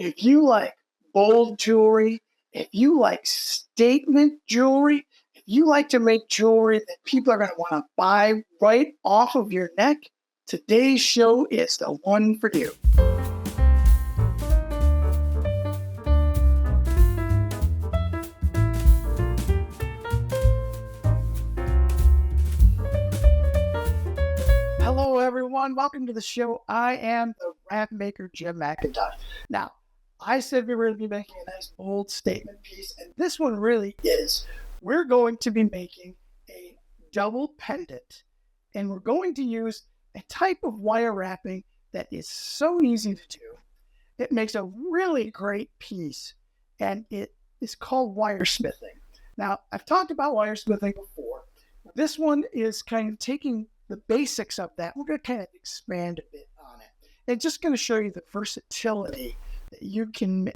if you like bold jewelry, if you like statement jewelry, if you like to make jewelry that people are going to want to buy right off of your neck, today's show is the one for you. Hello, everyone. Welcome to the show. I am the WrapMaker, Jim McIntosh. Now, I said we were going to be making a nice bold statement piece, and this one really is. We're going to be making a double pendant, and we're going to use a type of wire wrapping that is so easy to do. It makes a really great piece, and it is called wire smithing. Now, I've talked about wire smithing before. This one is kind of taking the basics of that. We're going to kind of expand a bit on it. And just going to show you the versatility that you can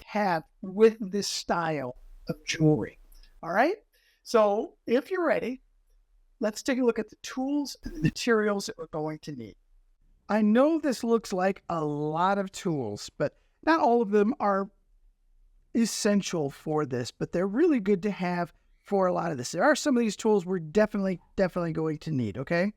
have with this style of jewelry. All right? So if you're ready, let's take a look at the tools and the materials that we're going to need. I know this looks like a lot of tools, but not all of them are essential for this, but they're really good to have for a lot of this. There are some of these tools we're definitely going to need, okay?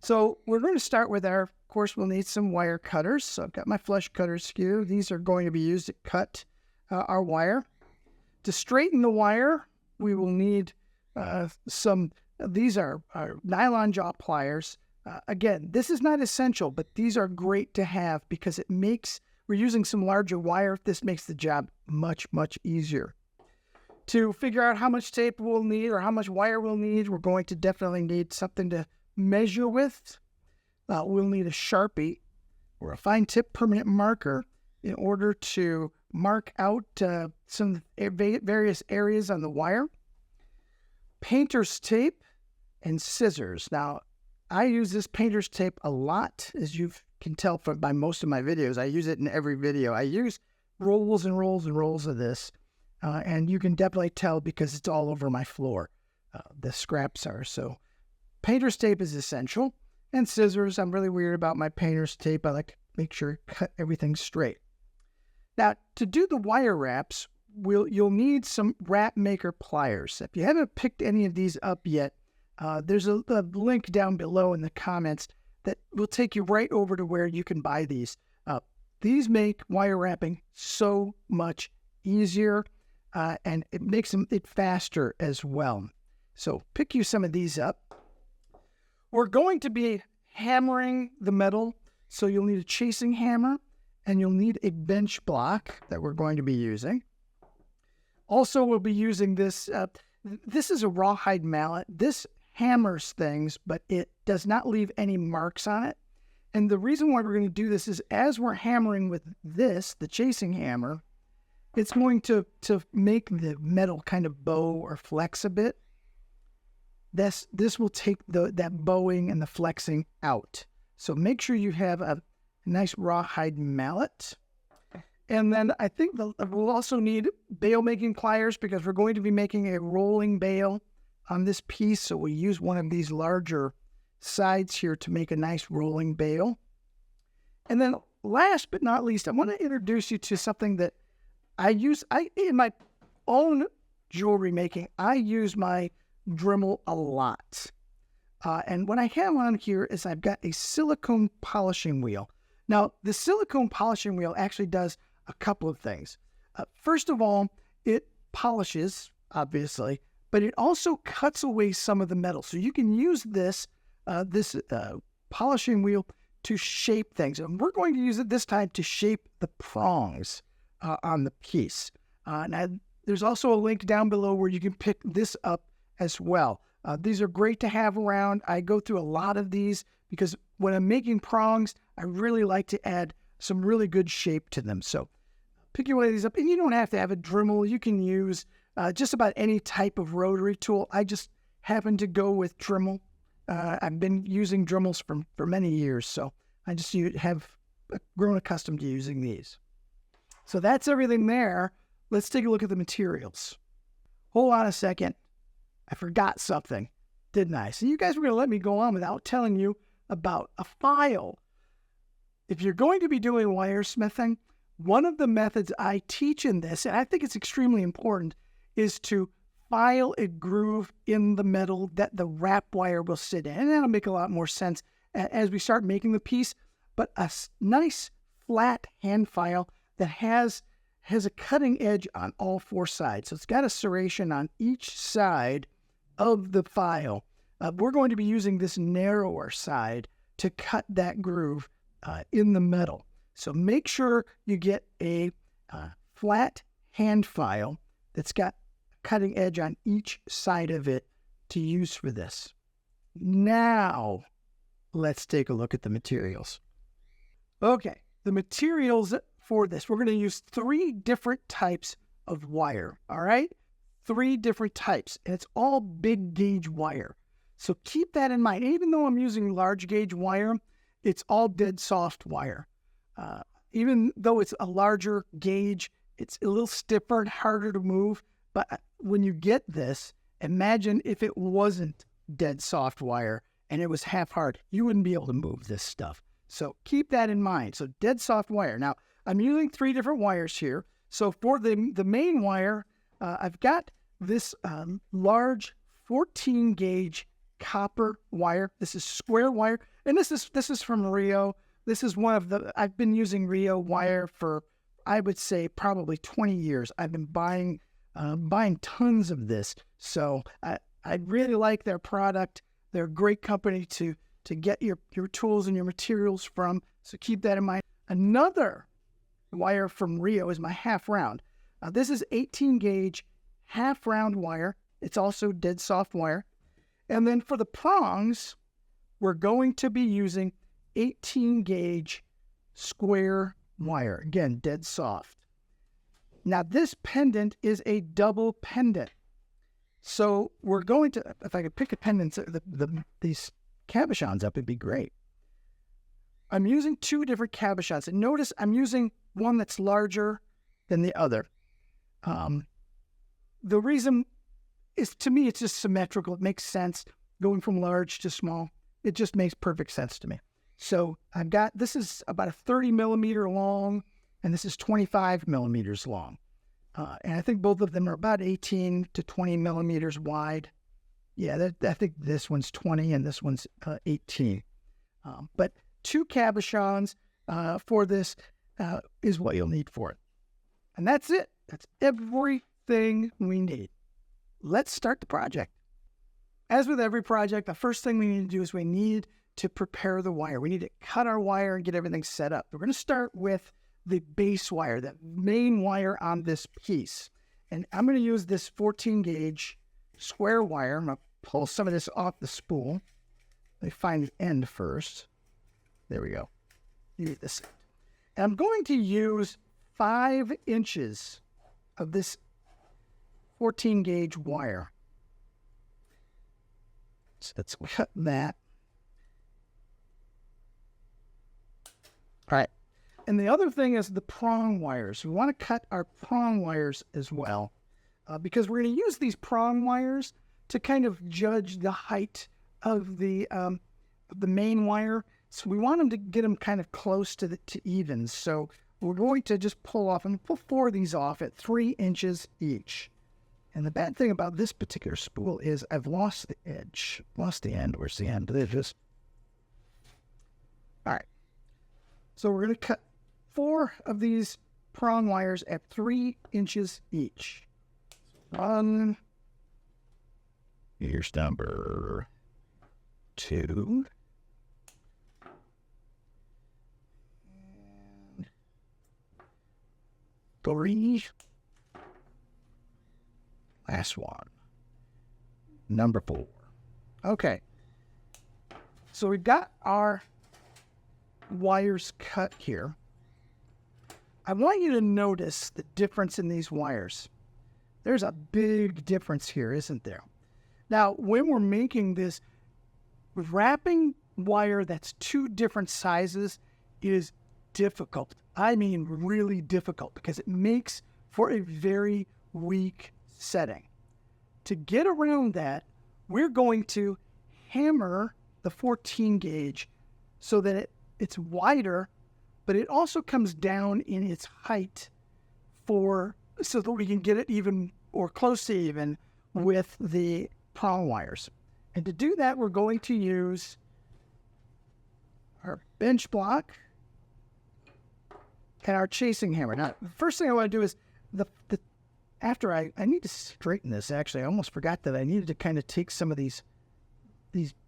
So we're going to start with of course, we'll need some wire cutters. So I've got my flush cutters here. These are going to be used to cut our wire. To straighten the wire, we will need these are nylon jaw pliers. Again, this is not essential, but these are great to have because we're using some larger wire. This makes the job much easier. To figure out how much tape we'll need or how much wire we'll need, we're going to definitely need something to measure with. We'll need a Sharpie or a fine tip permanent marker in order to mark out some various areas on the wire. Painter's tape and scissors. Now, I use this painter's tape a lot, as you can tell by most of my videos. I use it in every video. I use rolls and rolls and rolls of this. And you can definitely tell because it's all over my floor. The scraps are. So painter's tape is essential. And scissors. I'm really weird about my painter's tape. I like to make sure I cut everything straight. Now, to do the wire wraps, you'll need some WrapMaker pliers. If you haven't picked any of these up yet, there's a link down below in the comments that will take you right over to where you can buy these. These make wire wrapping so much easier. And it makes it faster as well. So pick you some of these up. We're going to be hammering the metal, so you'll need a chasing hammer, and you'll need a bench block that we're going to be using. Also, we'll be using this. This is a rawhide mallet. This hammers things, but it does not leave any marks on it. And the reason why we're going to do this is as we're hammering with this, the chasing hammer, it's going to make the metal kind of bow or flex a bit. This will take that bowing and the flexing out. So make sure you have a nice rawhide mallet. And then I think we'll also need bail making pliers because we're going to be making a rolling bail on this piece. So we'll use one of these larger sides here to make a nice rolling bail. And then last but not least, I want to introduce you to something that in my own jewelry making, I use my Dremel a lot. And what I have on here is I've got a silicone polishing wheel. Now, the silicone polishing wheel actually does a couple of things. First of all, it polishes, obviously, but it also cuts away some of the metal. So you can use this polishing wheel to shape things. And we're going to use it this time to shape the prongs on the piece. Now, there's also a link down below where you can pick this up as well. These are great to have around. I go through a lot of these because when I'm making prongs, I really like to add some really good shape to them. So pick one of these up, and you don't have to have a Dremel. You can use just about any type of rotary tool. I just happen to go with Dremel. I've been using Dremels for many years, so I just have grown accustomed to using these. So that's everything there. Let's take a look at the materials. Hold on a second. I forgot something, didn't I? So you guys were going to let me go on without telling you about a file. If you're going to be doing wire smithing, One of the methods I teach in this, and I think it's extremely important, is to file a groove in the metal that the wrap wire will sit in. And that'll make a lot more sense as we start making the piece. But a nice flat hand file that has a cutting edge on all four sides. So it's got a serration on each side of the file. We're going to be using this narrower side to cut that groove in the metal. So make sure you get a flat hand file that's got a cutting edge on each side of it to use for this. Now, let's take a look at the materials. Okay, the materials for this, we're going to use 3 different types of wire, all right? 3 different types, and it's all big gauge wire. So keep that in mind. Even though I'm using large gauge wire, it's all dead soft wire. Even though it's a larger gauge, it's a little stiffer and harder to move. But when you get this, imagine if it wasn't dead soft wire and it was half hard, you wouldn't be able to move this stuff. So keep that in mind. So dead soft wire. Now, I'm using 3 different wires here. So for the main wire, I've got this large 14 gauge copper wire. This is square wire. And this is from Rio. This is one of the, I've been using Rio wire for, I would say, probably 20 years. I've been buying tons of this. So I really like their product. They're a great company to get your tools and your materials from. So keep that in mind. Another wire from Rio is my half round. This is 18 gauge half round wire. It's also dead soft wire. And then for the prongs, we're going to be using 18 gauge square wire. Again, dead soft. Now this pendant is a double pendant. So we're going to, if I could pick a pendant, these cabochons up, it'd be great. I'm using 2 different cabochons. And notice I'm using one that's larger than the other. The reason is, to me, it's just symmetrical. It makes sense going from large to small. It just makes perfect sense to me. So I've got, this is about a 30 millimeter long, and this is 25 millimeters long. And I think both of them are about 18 to 20 millimeters wide. Yeah, I think this one's 20 and this one's 18. But 2 cabochons for this is what you'll need for it. And that's it. That's everything we need. Let's start the project. As with every project, the first thing we need to do is we need to prepare the wire. We need to cut our wire and get everything set up. We're going to start with the base wire, the main wire on this piece. And I'm going to use this 14 gauge square wire. I'm going to pull some of this off the spool. Let me find the end first. There we go. Use this. And I'm going to use 5 inches of this 14 gauge wire. So let's cut that. All right. And the other thing is the prong wires. We want to cut our prong wires as well, because we're going to use these prong wires to kind of judge the height of the main wire. So we want them to get them kind of close to even. So we're going to just pull 4 of these off at 3 inches each. And the bad thing about this particular spool is I've lost the edge, lost the end. Where's the end? There it is. All right. So we're going to cut 4 of these prong wires at 3 inches each. 1. Here's number 2. And 3. Last one. Number 4. Okay. So we've got our wires cut here. I want you to notice the difference in these wires. There's a big difference here, isn't there? Now, when we're making this, wrapping wire that's 2 different sizes is difficult. I mean, really difficult, because it makes for a very weak setting. To get around that, we're going to hammer the 14 gauge so that it's wider, but it also comes down in its height so that we can get it even or close to even with the prong wires. And to do that, we're going to use our bench block and our chasing hammer. Now, the first thing I want to do is after I need to straighten this. Actually, I almost forgot that I needed to kind of take some of these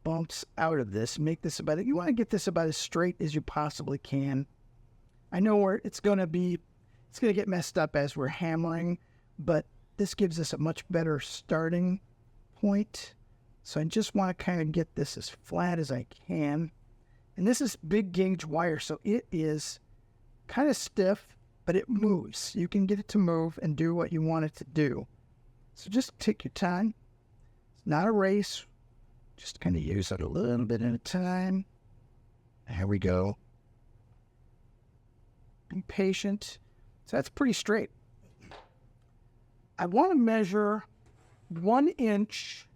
bumps out of this, make this you want to get this about as straight as you possibly can. I know where it's going to get messed up as we're hammering, but this gives us a much better starting point. So I just want to kind of get this as flat as I can. And this is big gauge wire, so it is kind of stiff, but it moves. You can get it to move and do what you want it to do. So just take your time. It's not a race. Just kind of use it a little bit at a time. There we go. Be patient. So that's pretty straight. I want to measure 1 inch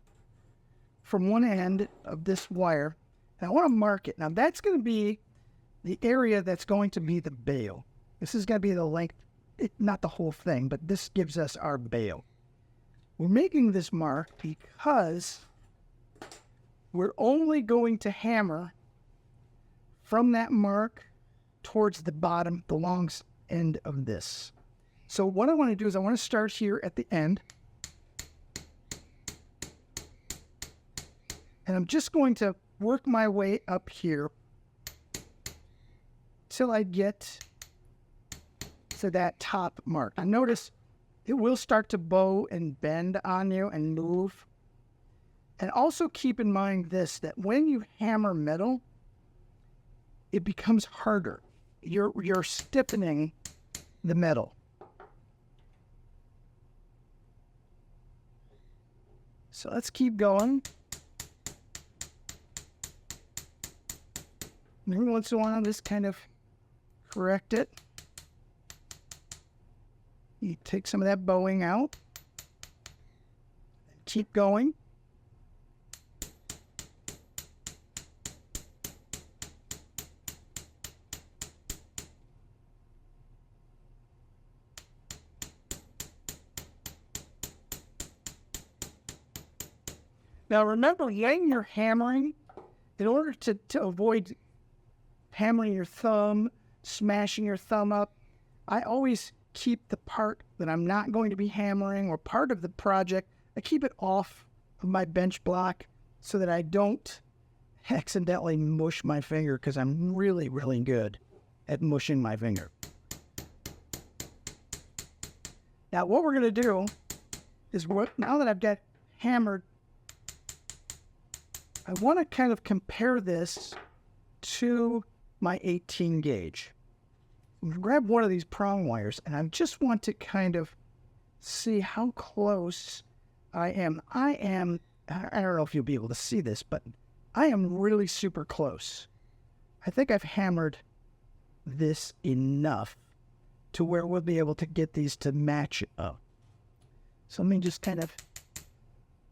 from one end of this wire. And I want to mark it. Now that's going to be the area that's going to be the bail. This is going to be the length, not the whole thing, but this gives us our bail. We're making this mark because we're only going to hammer from that mark towards the bottom, the long end of this. So what I want to do is I want to start here at the end. And I'm just going to work my way up here till I get to that top mark. Now notice it will start to bow and bend on you and move. And also keep in mind this, that when you hammer metal, it becomes harder. You're stiffening the metal. So let's keep going. Every once in a while, just kind of correct it. You take some of that bowing out. Keep going. Now remember, when you're hammering, in order to avoid hammering your thumb, smashing your thumb up, I always keep the part that I'm not going to be hammering or part of the project, I keep it off of my bench block so that I don't accidentally mush my finger, because I'm really, really good at mushing my finger. Now what we're going to do is, now that I've got hammered, I want to kind of compare this to my 18 gauge. Grab one of these prong wires, and I just want to kind of see how close I am. I don't know if you'll be able to see this, but I am really super close. I think I've hammered this enough to where we'll be able to get these to match up. So let me just kind of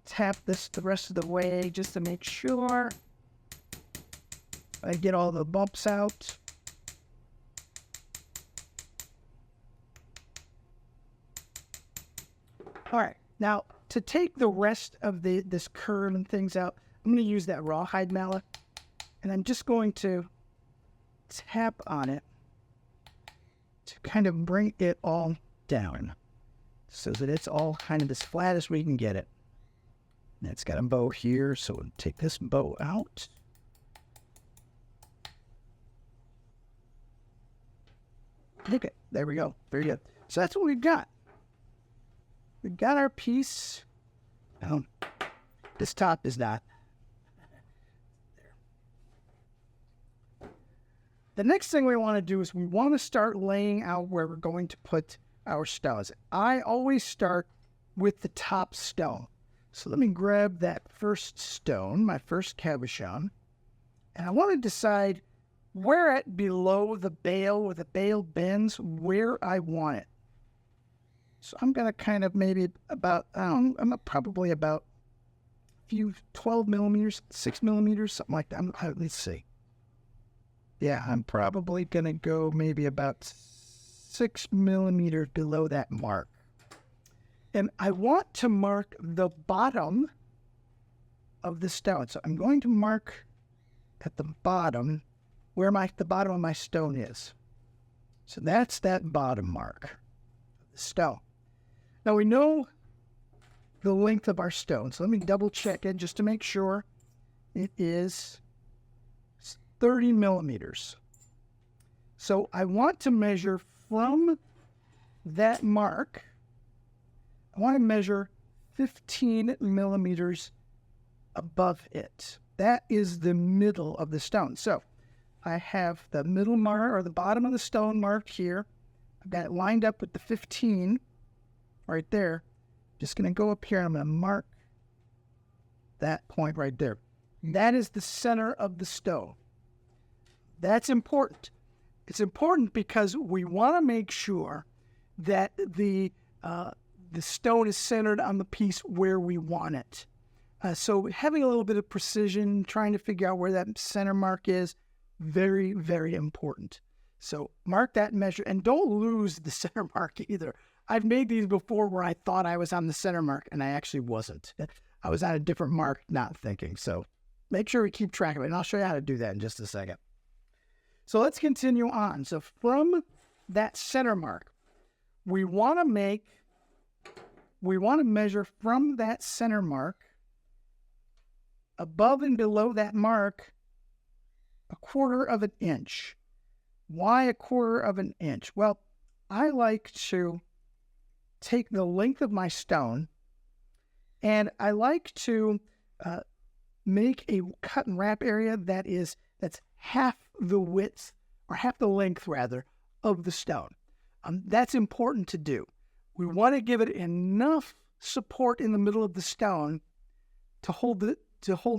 tap this the rest of the way just to make sure I get all the bumps out. All right, now to take the rest of this curve and things out, I'm going to use that rawhide mallet, and I'm just going to tap on it to kind of bring it all down so that it's all kind of as flat as we can get it. And it's got a bow here, so we'll take this bow out. Okay, there we go. Very good. So that's what we've got. We've got our piece. This top is not. There. The next thing we want to do is we want to start laying out where we're going to put our stones. I always start with the top stone. So let me grab that first stone, my first cabochon, and I want to decide where at below the bail, where the bail bends, where I want it. So I'm going to kind of maybe about, I'm probably about a few 12 millimeters, 6 millimeters, something like that. Let's see. Yeah, I'm probably going to go maybe about 6 millimeters below that mark. And I want to mark the bottom of the stone. So I'm going to mark at the bottom where the bottom of my stone is. So that's that bottom mark of the stone. Now we know the length of our stone. So let me double check it just to make sure. It is 30 millimeters. So I want to measure from that mark. I want to measure 15 millimeters above it. That is the middle of the stone. So I have the middle mark, or the bottom of the stone marked here. I've got it lined up with the 15 right there. Just going to go up here and I'm going to mark that point right there. That is the center of the stone. That's important. It's important because we want to make sure that the stone is centered on the piece where we want it. So having a little bit of precision, trying to figure out where that center mark is, very, very important. So mark that measure and don't lose the center mark either. I've made these before where I thought I was on the center mark and I actually wasn't. I was on a different mark, not thinking. So make sure we keep track of it, and I'll show you how to do that in just a second. So let's continue on. So from that center mark, we want to measure from that center mark, above and below that mark, 1/4 of an inch. Why 1/4 of an inch? Well, I like to take the length of my stone and I like to make a cut and wrap area that's half the width, or half the length rather, of the stone. That's important to do. We want to give it enough support in the middle of the stone to hold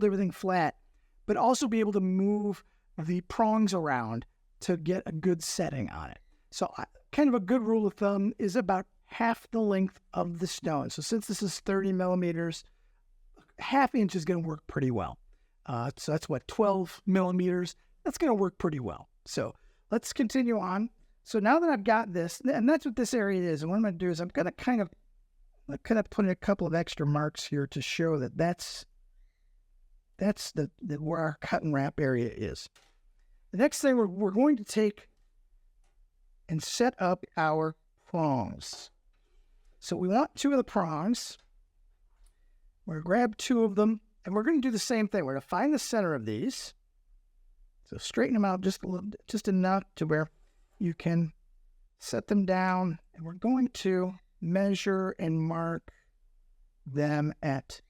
everything flat, but also be able to move the prongs around to get a good setting on it. So kind of a good rule of thumb is about half the length of the stone. So since this is 30 millimeters, ½ inch is going to work pretty well. So that's what, 12 millimeters? That's going to work pretty well. So let's continue on. So now that I've got this, and that's what this area is, and what I'm going to do is I'm going to kind of put in a couple of extra marks here to show that that's where our cut and wrap area is. The next thing we're going to take and set up our prongs. So we want 2 of the prongs. We're going to grab 2 of them, and we're going to do the same thing. We're going to find the center of these. So straighten them out just enough to where you can set them down. And we're going to measure and mark them at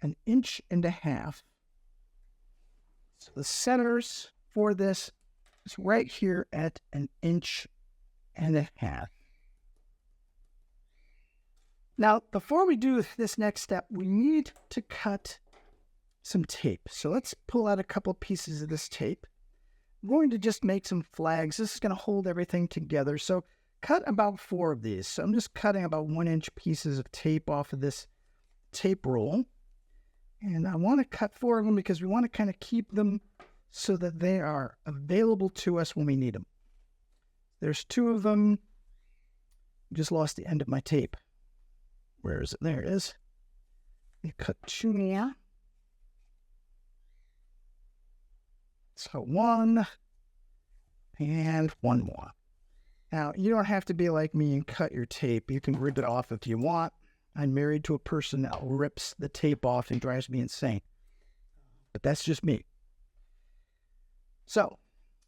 1.5 inches. So the centers for this is right here at 1.5 inches. Now, before we do this next step, we need to cut some tape. So let's pull out a couple pieces of this tape. I'm going to just make some flags. This is going to hold everything together. So cut about 4 of these. So I'm just cutting about 1-inch pieces of tape off of this tape roll. And I want to cut 4 of them because we want to kind of keep them so that they are available to us when we need them. There's 2 of them. Just lost the end of my tape. Where is it? There it is. You cut 2 more. So 1 and 1 more. Now, you don't have to be like me and cut your tape. You can rip it off if you want. I'm married to a person that rips the tape off and drives me insane. But that's just me. So,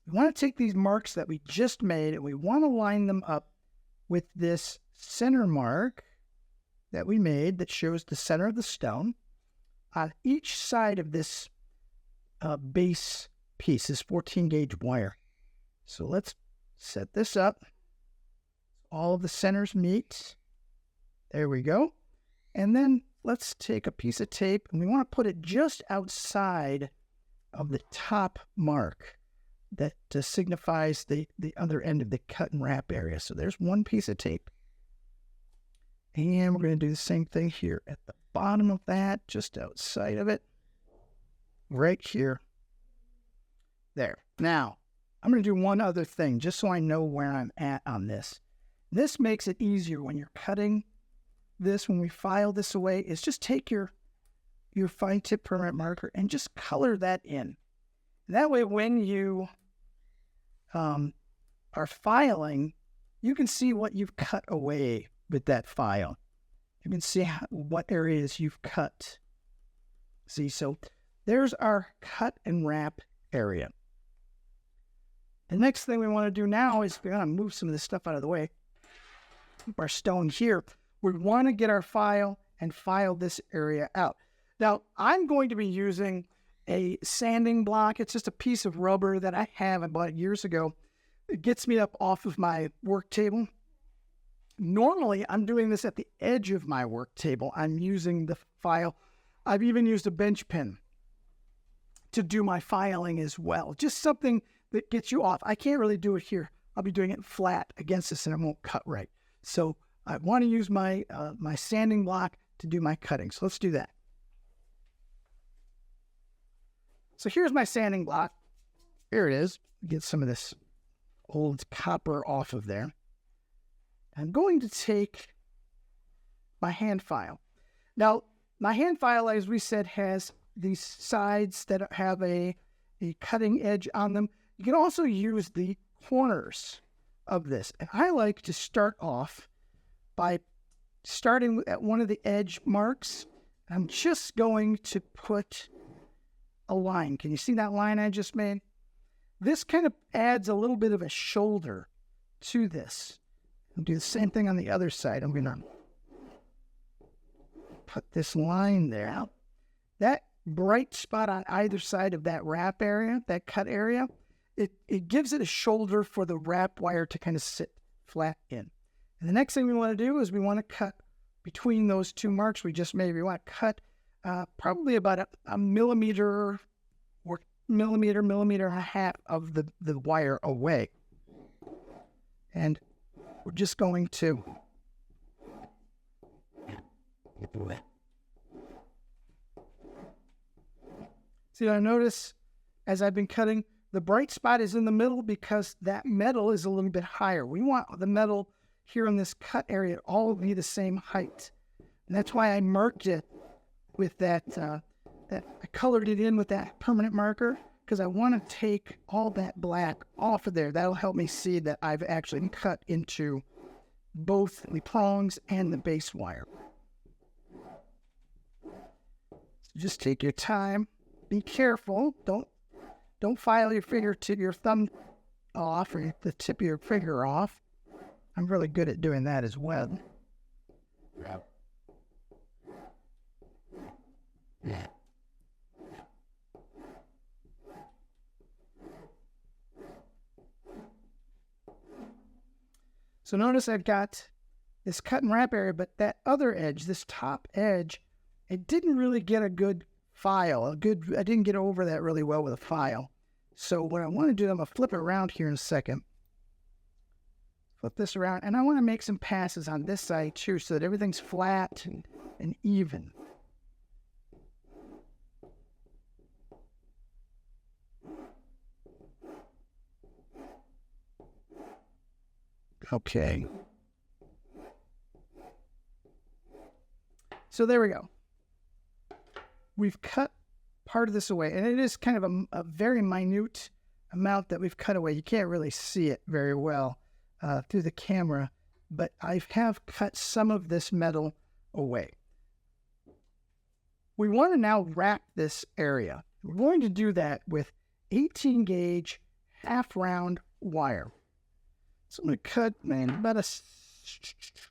we want to take these marks that we just made and we want to line them up with this center mark that we made that shows the center of the stone. On each side of this base piece is 14 gauge wire. So let's set this up. All of the centers meet. There we go. And then let's take a piece of tape and we want to put it just outside of the top mark that signifies the other end of the cut and wrap area. So there's 1 piece of tape. And we're going to do the same thing here at the bottom of that, just outside of it, right here. There. Now, I'm going to do one other thing just so I know where I'm at on this. This makes it easier when you're cutting this, when we file this away, is just take your fine tip permanent marker and just color that in. And that way when you are filing, you can see what you've cut away with that file. You can see what areas you've cut. See, so there's our cut and wrap area. The next thing we want to do now is we're going to move some of this stuff out of the way. Keep our stone here. We want to get our file and file this area out. Now, I'm going to be using a sanding block. It's just a piece of rubber that I have. I bought it years ago. It gets me up off of my work table. Normally, I'm doing this at the edge of my work table. I'm using the file. I've even used a bench pen to do my filing as well. Just something that gets you off. I can't really do it here. I'll be doing it flat against this and it won't cut right. So I want to use my my sanding block to do my cutting. So let's do that. So here's my sanding block. Here it is. Get some of this old copper off of there. I'm going to take my hand file. Now, my hand file, as we said, has these sides that have a cutting edge on them. You can also use the corners of this. And I like to start off by starting at one of the edge marks. I'm just going to put a line. Can you see that line I just made? This kind of adds a little bit of a shoulder to this. I'll do the same thing on the other side. I'm going to put this line there. That bright spot on either side of that wrap area, that cut area, it gives it a shoulder for the wrap wire to kind of sit flat in. And the next thing we want to do is we want to cut between those two marks we just made. We want to cut probably about a millimeter or millimeter and a half of the wire away. And we're just going to see, I notice as I've been cutting, the bright spot is in the middle because that metal is a little bit higher. We want the metal here in this cut area all be the same height. And that's why I marked it with that I colored it in with that permanent marker, because I want to take all that black off of there. That'll help me see that I've actually cut into both the prongs and the base wire. So just take your time. Be careful. Don't file your finger to your thumb off or the tip of your finger off. I'm really good at doing that as well. Yeah. So notice I've got this cut and wrap area, but that other edge, this top edge, it didn't really get a good file. I didn't get over that really well with a file. So what I want to do, I'm going to flip it around here in a second. Flip this around, and I want to make some passes on this side too so that everything's flat and even. Okay. So there we go. We've cut part of this away, and it is kind of a very minute amount that we've cut away. You can't really see it very well through the camera, but I have cut some of this metal away. We want to now wrap this area. We're going to do that with 18 gauge half round wire. So I'm going to cut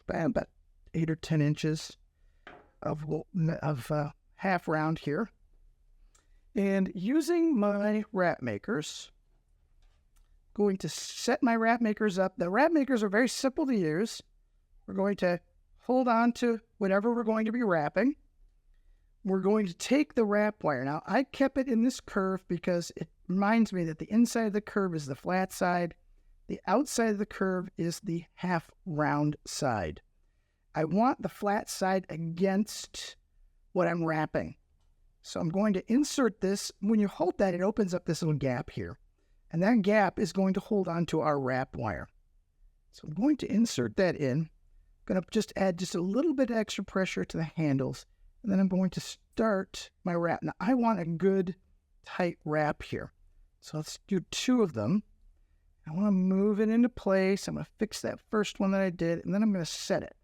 about 8 or 10 inches of half round here. And using my WrapMakers, going to set my WrapMakers up. The WrapMakers are very simple to use. We're going to hold on to whatever we're going to be wrapping. We're going to take the wrap wire. Now, I kept it in this curve because it reminds me that the inside of the curve is the flat side. The outside of the curve is the half round side. I want the flat side against what I'm wrapping. So I'm going to insert this. When you hold that, it opens up this little gap here. And that gap is going to hold on to our wrap wire. So I'm going to insert that in. I'm going to just add just a little bit of extra pressure to the handles. And then I'm going to start my wrap. Now, I want a good tight wrap here. So let's do 2 of them. I want to move it into place. I'm going to fix that first one that I did, and then I'm going to set it.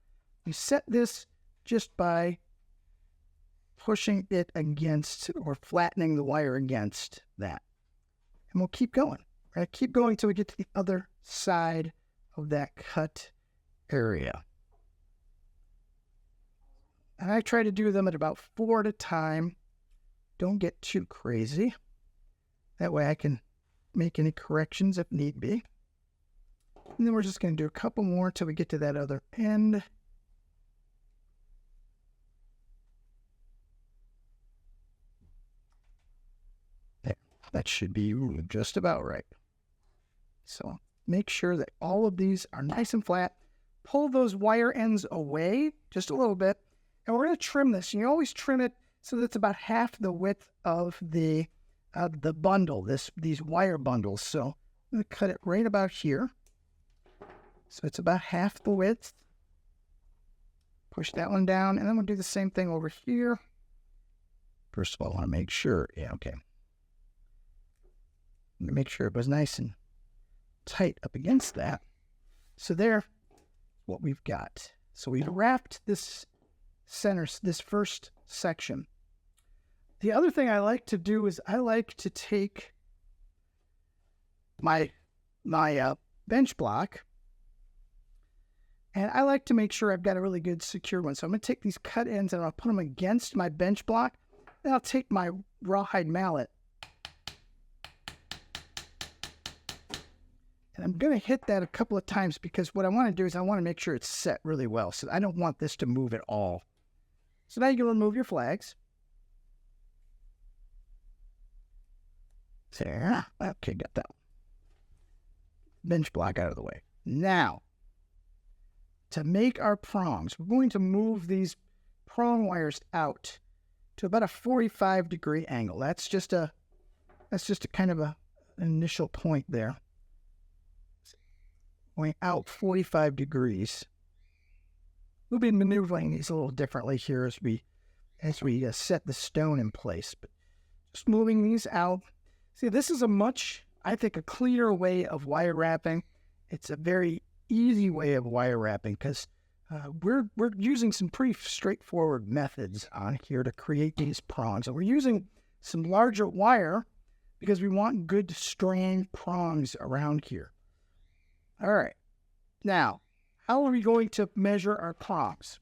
You set this just by pushing it against or flattening the wire against that. And we'll keep going. Right? Keep going till we get to the other side of that cut area. And I try to do them at about 4 at a time. Don't get too crazy. That way I can make any corrections if need be. And then we're just going to do a couple more until we get to that other end. There, that should be just about right. So make sure that all of these are nice and flat. Pull those wire ends away just a little bit. And we're going to trim this. You always trim it so that it's about half the width of the bundle, these wire bundles. So I'm going to cut it right about here. So it's about half the width. Push that one down, and then we'll do the same thing over here. First of all, I want to make sure, okay. Make sure it was nice and tight up against that. So there, what we've got. So we've wrapped this first section. The other thing I like to do is I like to take my bench block, and I like to make sure I've got a really good secure one. So I'm going to take these cut ends and I'll put them against my bench block. Then I'll take my rawhide mallet and I'm going to hit that a couple of times, because what I want to do is I want to make sure it's set really well. So I don't want this to move at all. So now you can remove your flags. There. Okay, got that bench block out of the way. Now, to make our prongs, we're going to move these prong wires out to about a 45-degree angle. That's just a kind of an initial point there. Going out 45 degrees. We'll be maneuvering these a little differently here as we set the stone in place. But just moving these out. See, this is I think, a cleaner way of wire wrapping. It's a very easy way of wire wrapping because we're using some pretty straightforward methods on here to create these prongs. And we're using some larger wire because we want good strand prongs around here. All right. Now, how are we going to measure our prongs?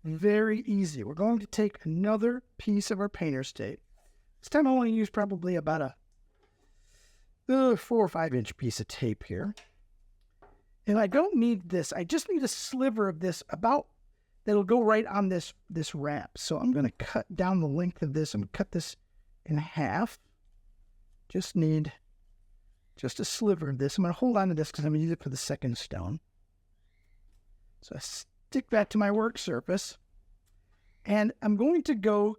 Very easy. We're going to take another piece of our painter's tape. This time I want to use probably about a 4 or 5 inch piece of tape here. And I don't need this. I just need a sliver of this that'll go right on this wrap. So I'm going to cut down the length of this. I'm going to cut this in half. Just need just a sliver of this. I'm going to hold on to this because I'm going to use it for the second stone. So I stick that to my work surface. And I'm going to go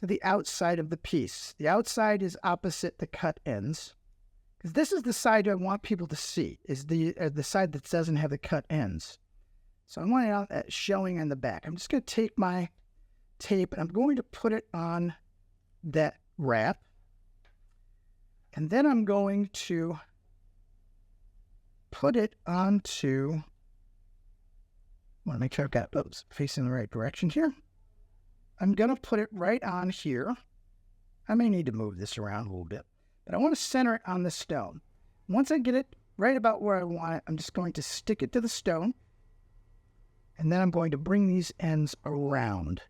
to the outside of the piece. The outside is opposite the cut ends, because this is the side I want people to see, is the side that doesn't have the cut ends. So I want it showing on the back. I'm just going to take my tape and I'm going to put it on that wrap. And then I'm going to put it onto, I want to make sure I've got those facing the right direction here. I'm going to put it right on here. I may need to move this around a little bit, but I want to center it on the stone. Once I get it right about where I want it, I'm just going to stick it to the stone. And then I'm going to bring these ends around.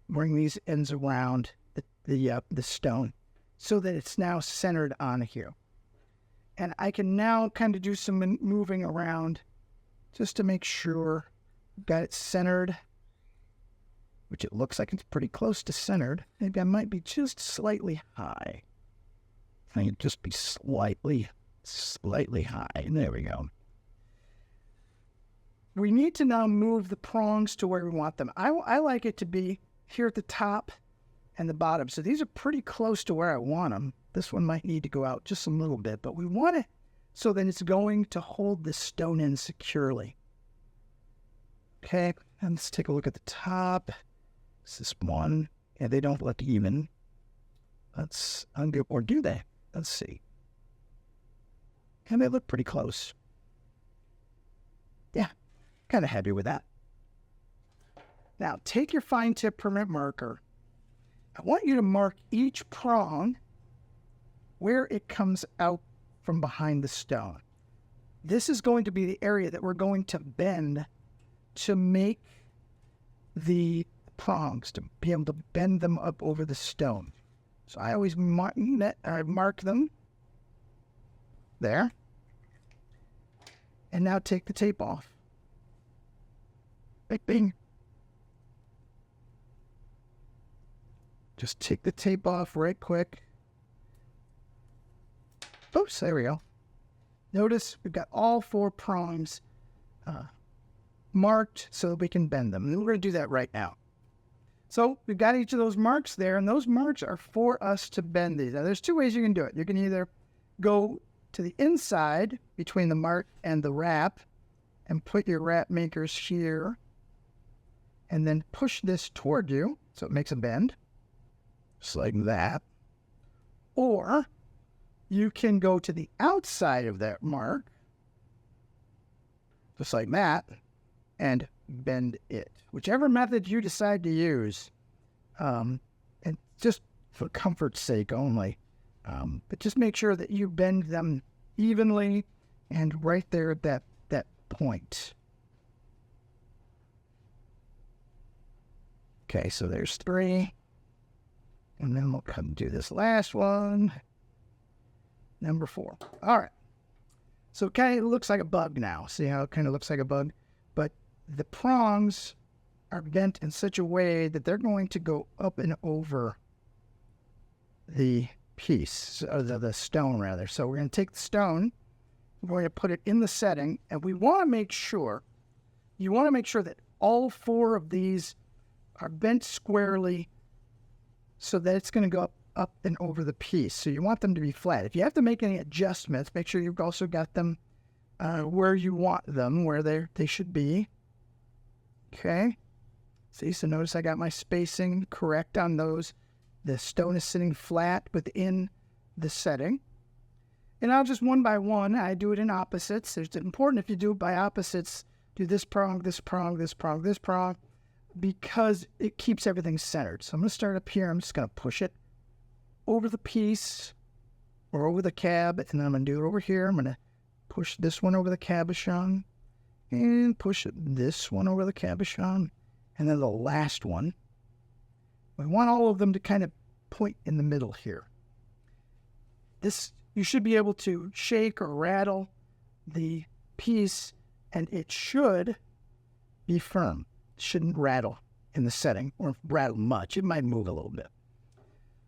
Bring these ends around the stone so that it's now centered on here. And I can now kind of do some moving around just to make sure I've got it centered, which it looks like it's pretty close to centered. Maybe I might be just slightly high. I think it'd just be slightly high. There we go. We need to now move the prongs to where we want them. I like it to be here at the top and the bottom. So these are pretty close to where I want them. This one might need to go out just a little bit, but we want it so that it's going to hold the stone in securely. Okay, and let's take a look at the top. This is one, and they don't look even. Let's undo, or do they? Let's see. And they look pretty close. Yeah, kind of happy with that. Now, take your fine tip permanent marker. I want you to mark each prong where it comes out from behind the stone. This is going to be the area that we're going to bend to make the prongs, to be able to bend them up over the stone. So I always mark them there. And now take the tape off. Bing, bing. Just take the tape off right quick. Oops, there we go. Notice we've got all 4 prongs marked so that we can bend them. And we're going to do that right now. So we've got each of those marks there, and those marks are for us to bend these. Now there's 2 ways you can do it. You can either go to the inside between the mark and the wrap and put your WrapMakers here and then push this toward you so it makes a bend, just like that. Or you can go to the outside of that mark, just like that, and bend it. Whichever method you decide to use, and just for comfort's sake only, but just make sure that you bend them evenly and right there at that point. Okay, so there's 3. And then we'll come do this last one. Number 4. All right. So it kind of looks like a bug now. See how it kind of looks like a bug? But the prongs are bent in such a way that they're going to go up and over the piece, or the stone rather. So we're going to take the stone, we're going to put it in the setting, and we want to make sure, you want to make sure that all 4 of these are bent squarely so that it's going to go up and over the piece. So you want them to be flat. If you have to make any adjustments, make sure you've also got them where you want them, where they should be. Okay. See, so notice I got my spacing correct on those. The stone is sitting flat within the setting. And I'll just one by one, I do it in opposites. It's important if you do it by opposites, do this prong, this prong, this prong, this prong, because it keeps everything centered. So I'm going to start up here. I'm just going to push it over the piece or over the cab, and then I'm going to do it over here. I'm going to push this one over the cabochon and push this one over the cabochon, and then the last one. We want all of them to kind of point in the middle here. This, you should be able to shake or rattle the piece, and it should be firm. It shouldn't rattle in the setting or rattle much. It might move a little bit.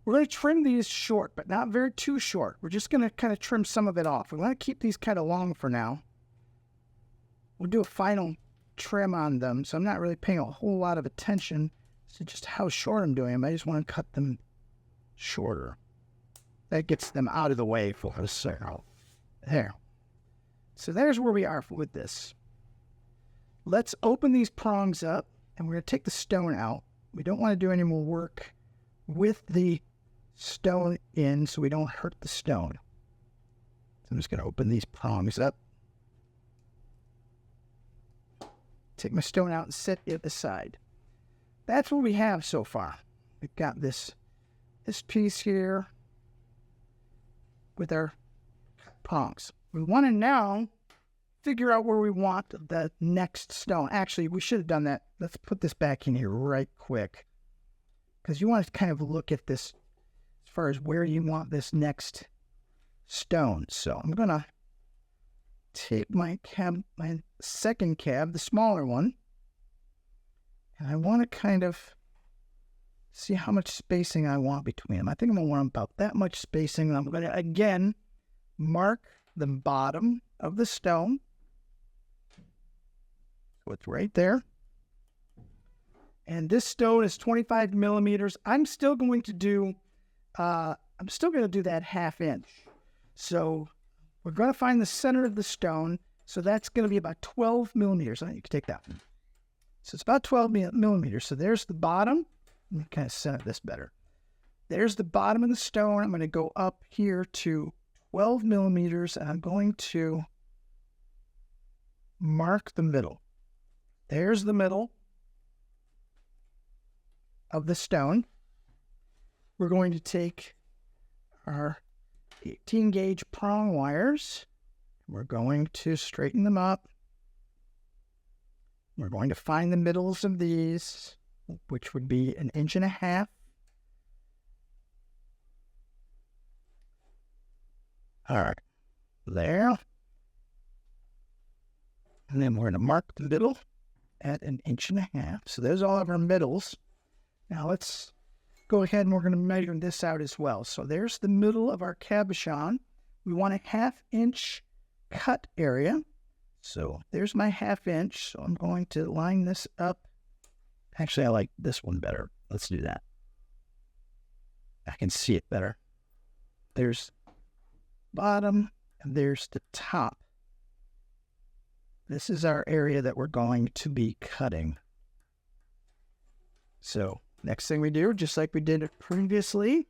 We're going to trim these short, but not very too short. We're just going to kind of trim some of it off. We want to keep these kind of long for now. We'll do a final trim on them, so I'm not really paying a whole lot of attention to just how short I'm doing them. I just want to cut them shorter. That gets them out of the way for a second. There. So there's where we are with this. Let's open these prongs up, and we're going to take the stone out. We don't want to do any more work with the stone in so we don't hurt the stone. So I'm just going to open these prongs up. Take my stone out and set it aside. That's what we have so far. We've got this piece here with our prongs. We want to now figure out where we want the next stone. Actually, we should have done that. Let's put this back in here right quick, because you want to kind of look at this as far as where you want this next stone. So I'm going to take my second cab, the smaller one, and I want to kind of see how much spacing I want between them. I think I'm going to want about that much spacing. And I'm going to, again, mark the bottom of the stone. So it's right there. And this stone is 25 millimeters. I'm still going to do I'm still going to do that 1/2 inch. So we're going to find the center of the stone. So that's going to be about 12 millimeters. I think you can take that one. So it's about 12 millimeters. So there's the bottom. Let me kind of center this better. There's the bottom of the stone. I'm going to go up here to 12 millimeters, and I'm going to mark the middle. There's the middle of the stone. We're going to take our 18 gauge prong wires. We're going to straighten them up. We're going to find the middles of these, which would be 1.5 inches. All right, there. And then we're going to mark the middle at 1.5 inches. So there's all of our middles. Now let's go ahead and we're going to measure this out as well. So there's the middle of our cabochon. We want a 1/2 inch cut area. So there's my 1/2 inch. So I'm going to line this up. Actually, I like this one better. Let's do that. I can see it better. There's bottom and there's the top. This is our area that we're going to be cutting. So next thing we do, just like we did previously,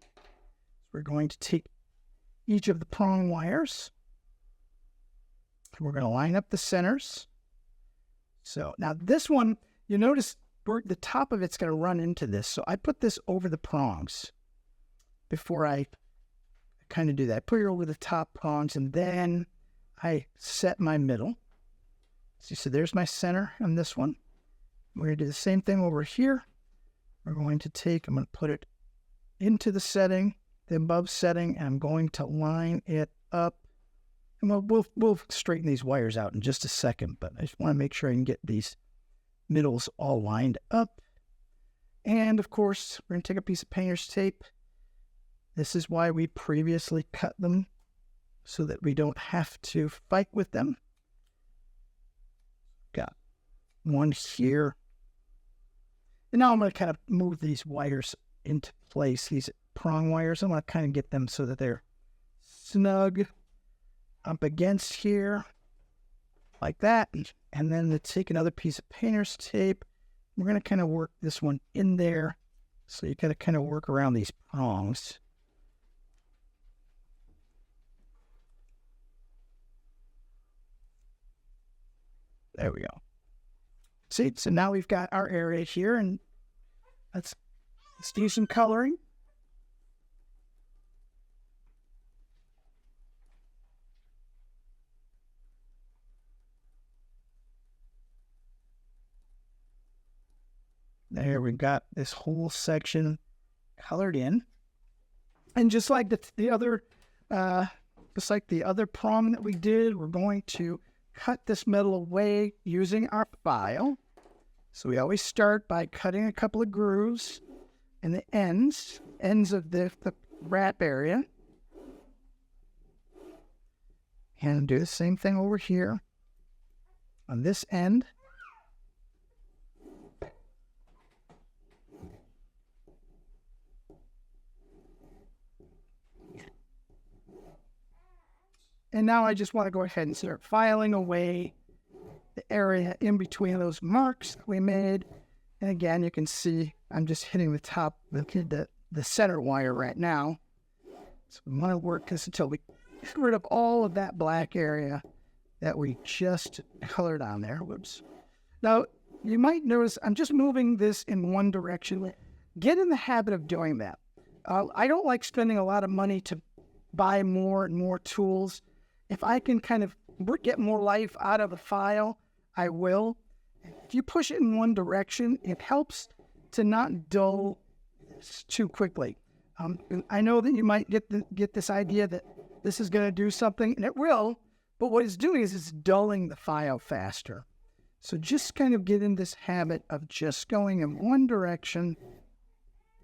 we're going to take each of the prong wires. We're going to line up the centers. So now this one, you notice the top of it's going to run into this. So I put this over the prongs before I kind of do that. I put it over the top prongs and then I set my middle. So there's my center on this one. We're going to do the same thing over here. We're going to take, I'm going to put it into the setting, the above setting, and I'm going to line it up. And we'll straighten these wires out in just a second, but I just want to make sure I can get these middles all lined up. And of course, we're going to take a piece of painter's tape. This is why we previously cut them, so that we don't have to fight with them. Got one here. And now I'm going to kind of move these wires into place, these prong wires. I'm going to kind of get them so that they're snug up against here, like that. And then let's take another piece of painter's tape. We're going to kind of work this one in there. So you got to kind of work around these prongs. There we go. See, so now we've got our area here, and let's do some coloring. There, we've got this whole section colored in. And just like the other prong that we did, we're going to cut this metal away using our file. So we always start by cutting a couple of grooves in the ends of the wrap area. And do the same thing over here on this end. And now I just want to go ahead and start filing away the area in between those marks that we made. And again, you can see I'm just hitting the top, the center wire right now. So we want to work this until we get rid of all of that black area that we just colored on there. Whoops. Now, you might notice I'm just moving this in one direction. Get in the habit of doing that. I don't like spending a lot of money to buy more and more tools. If I can kind of get more life out of a file, I will. If you push it in one direction, it helps to not dull too quickly. I know that you might get this idea that this is going to do something, and it will, but what it's doing is it's dulling the file faster. So just kind of get in this habit of just going in one direction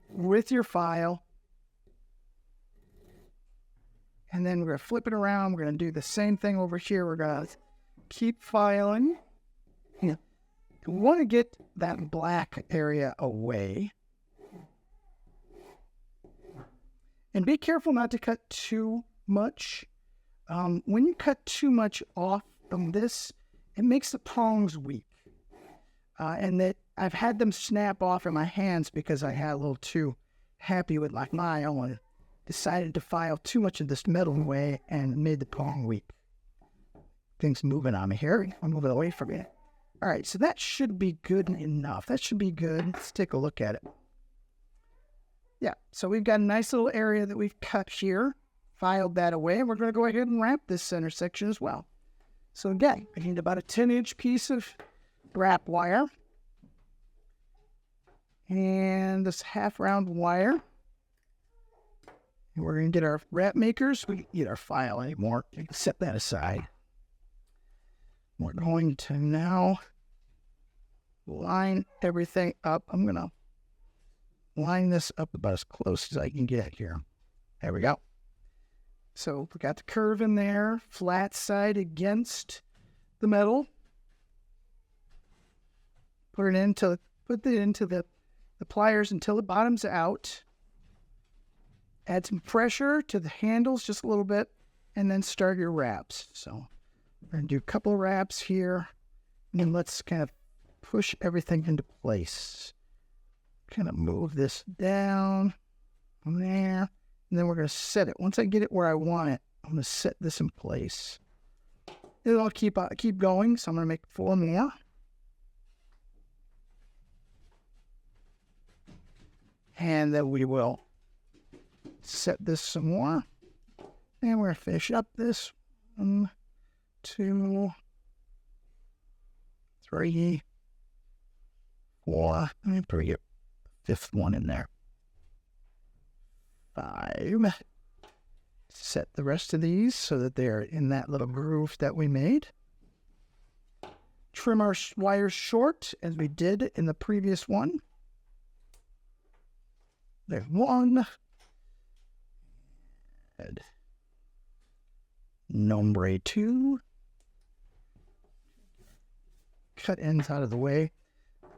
with your file. And then we're going to flip it around. We're going to do the same thing over here. We're going to keep filing. We want to get that black area away. And be careful not to cut too much. When you cut too much off from this, it makes the prongs weak. And that I've had them snap off in my hands because I had a little too happy with my file and decided to file too much of this metal away and made the prong weak. Things moving on me here. I'm moving away from it. All right, so that should be good enough. That should be good. Let's take a look at it. Yeah, so we've got a nice little area that we've cut here. Filed that away. We're going to go ahead and wrap this center section as well. So again, I need about a 10-inch piece of wrap wire. And this half-round wire. And we're going to get our WrapMakers. We don't need our file anymore. Set that aside. We're going to now line everything up. I'm going to line this up about as close as I can get here. There we go. So we got the curve in there, flat side against the metal. Put it into the pliers until it bottoms out. Add some pressure to the handles just a little bit, and then start your wraps. So we're going to do a couple of wraps here, and then let's kind of push everything into place. Kind of move this down from there, and then we're going to set it. Once I get it where I want it, I'm going to set this in place. It'll keep going, so I'm going to make 4 more. And then we will set this some more. And we're going to finish up this 1, 2, 3, 4. Let me bring it. 5th one in there. 5. Set the rest of these so that they're in that little groove that we made. Trim our wires short as we did in the previous one. There's 1. And nombre 2. Cut ends out of the way.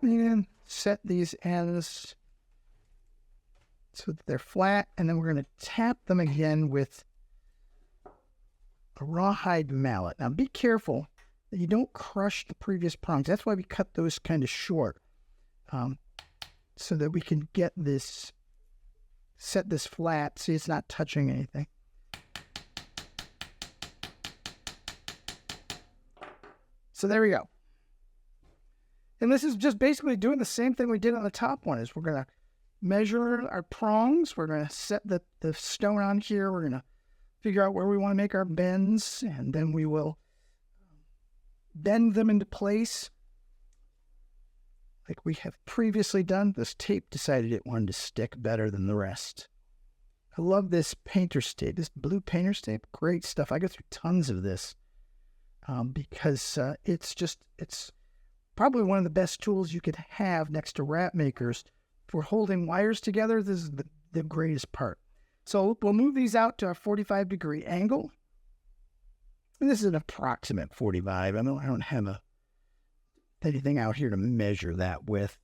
And set these ends so that they're flat, and then we're going to tap them again with a rawhide mallet. Now be careful that you don't crush the previous prongs. That's why we cut those kind of short, so that we can get this, set this flat, see it's not touching anything. So there we go. And this is just basically doing the same thing we did on the top one. Is we're going to measure our prongs. We're going to set the stone on here. We're going to figure out where we want to make our bends. And then we will bend them into place like we have previously done. This tape decided it wanted to stick better than the rest. I love this painter's tape. This blue painter's tape. Great stuff. I go through tons of this because it's probably one of the best tools you could have next to WrapMakers for holding wires together. This is the greatest part. So we'll move these out to a 45-degree angle. And this is an approximate 45. I don't have anything out here to measure that with.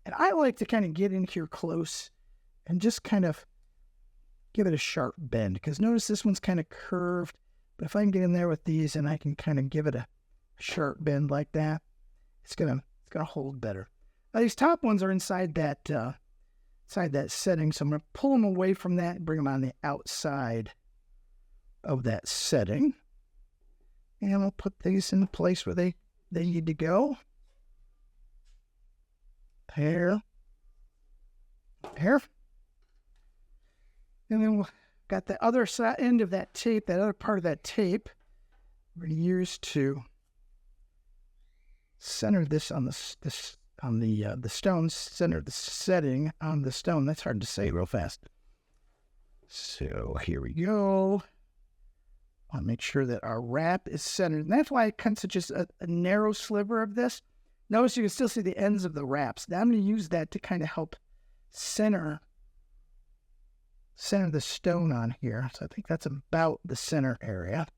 And I like to kind of get in here close and just kind of give it a sharp bend, because notice this one's kind of curved. But if I can get in there with these and I can kind of give it a sharp bend like that, it's gonna hold better. Now these top ones are inside that setting, so I'm gonna pull them away from that and bring them on the outside of that setting, and we'll put these in the place where they need to go. There, and then we'll got the other side end of that tape, that other part of that tape, we're gonna use to center this on the stone, center the setting on the stone. That's hard to say real fast. So here we go. I want to make sure that our wrap is centered. And that's why I cut such a narrow sliver of this. Notice you can still see the ends of the wraps. Now I'm going to use that to kind of help center the stone on here. So I think that's about the center area.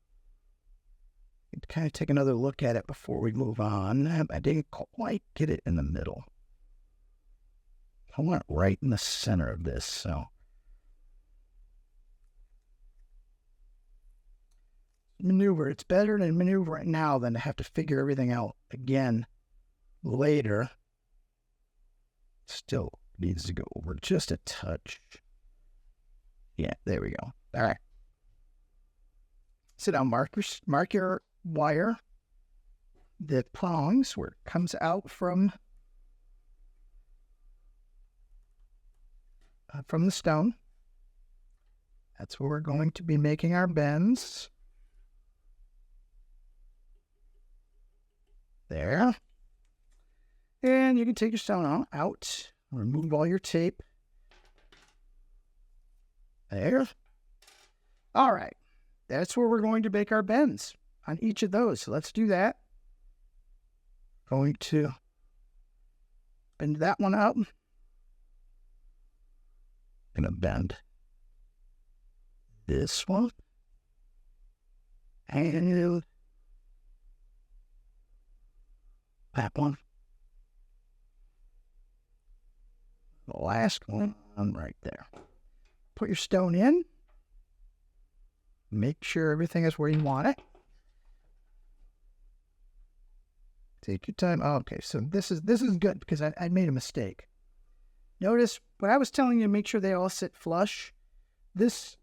Kind of take another look at it before we move on. I didn't quite get it in the middle. I want it right in the center of this. So maneuver. It's better to maneuver it now than to have to figure everything out again later. Still needs to go over just a touch. Yeah, there we go. All right. So now mark your wire, the prongs where it comes out from the stone. That's where we're going to be making our bends. There. And you can take your stone out, remove all your tape. There. All right. That's where we're going to make our bends on each of those. So let's do that. Going to bend that one up. Gonna bend this one. And that one. The last one right there. Put your stone in. Make sure everything is where you want it. Take your time. Oh, okay, so this is good because I made a mistake. Notice when I was telling you to make sure they all sit flush. This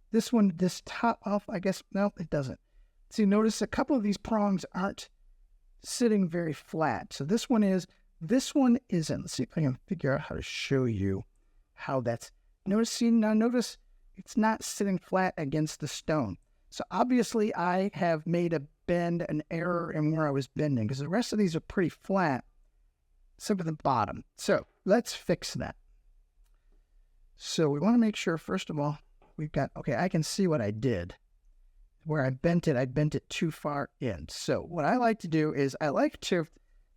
top off, I guess, no, it doesn't. See, notice a couple of these prongs aren't sitting very flat. So this one is, this one isn't. Let's see if I can figure out how to show you how that's. Notice it's not sitting flat against the stone. So obviously I have made a bend, an error in where I was bending because the rest of these are pretty flat, except for the bottom. So let's fix that. So we want to make sure, first of all, we've got, okay, I can see what I did. Where I bent it too far in. So what I like to do is I like to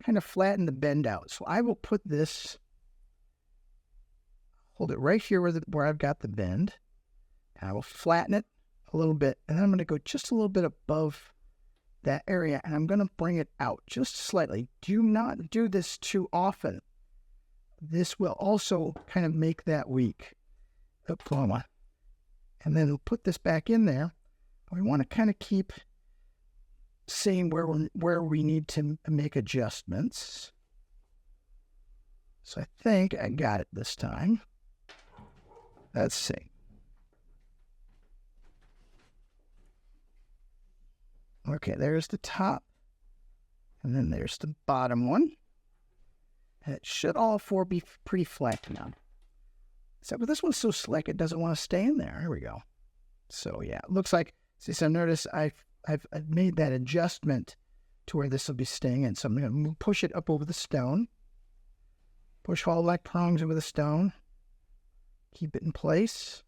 kind of flatten the bend out. So I will put this, hold it right here where I've got the bend. And I will flatten it a little bit. And then I'm going to go just a little bit above that area. And I'm going to bring it out just slightly. Do not do this too often. This will also kind of make that weak. And then we'll put this back in there. We want to kind of keep seeing where we need to make adjustments. So I think I got it this time. Let's see. Okay, there's the top. And then there's the bottom one. And it should all four be pretty flat now. Except for this one's so slick, it doesn't want to stay in there. Here we go. So yeah, it looks like, see, so notice I've made that adjustment to where this will be staying in. So I'm going to push it up over the stone. Push all like prongs over the stone. Keep it in place.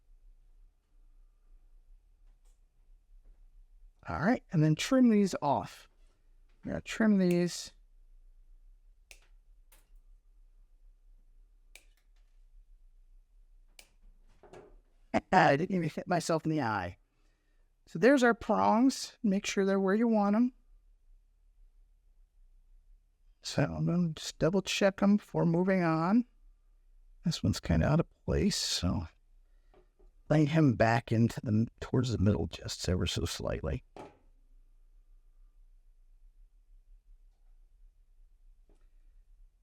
All right, and then trim these off. I'm going to trim these. I didn't even hit myself in the eye. So there's our prongs. Make sure they're where you want them. So I'm going to just double check them before moving on. This one's kind of out of place, so lay him back into towards the middle just ever so slightly.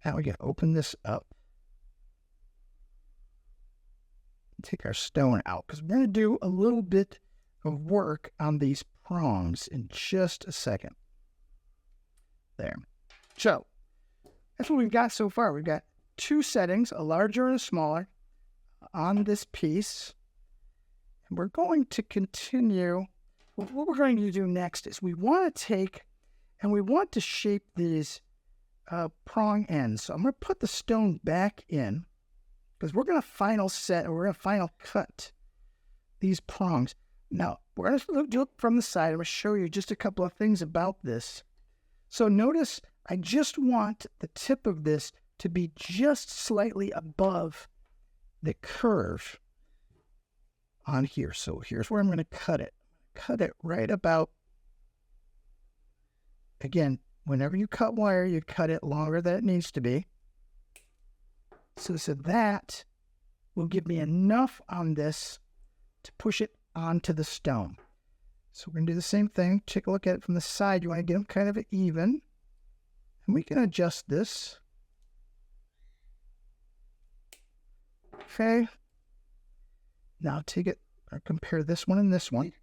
Now we can open this up. Take our stone out because we're going to do a little bit of work on these prongs in just a second. There. So that's what we've got so far. We've got two settings, a larger and a smaller, on this piece. And we're going to continue. What we're going to do next is we want to take and we want to shape these prong ends. So I'm going to put the stone back in, because we're going to final set, or we're going to final cut these prongs. Now, we're going to do it from the side. I'm going to show you just a couple of things about this. So notice, I just want the tip of this to be just slightly above the curve on here. So here's where I'm going to cut it. Cut it right about, again, whenever you cut wire, you cut it longer than it needs to be. So that will give me enough on this to push it onto the stone. So we're going to do the same thing. Take a look at it from the side. You want to get them kind of even. And we can adjust this. Okay. Now take it, or compare this one and this one.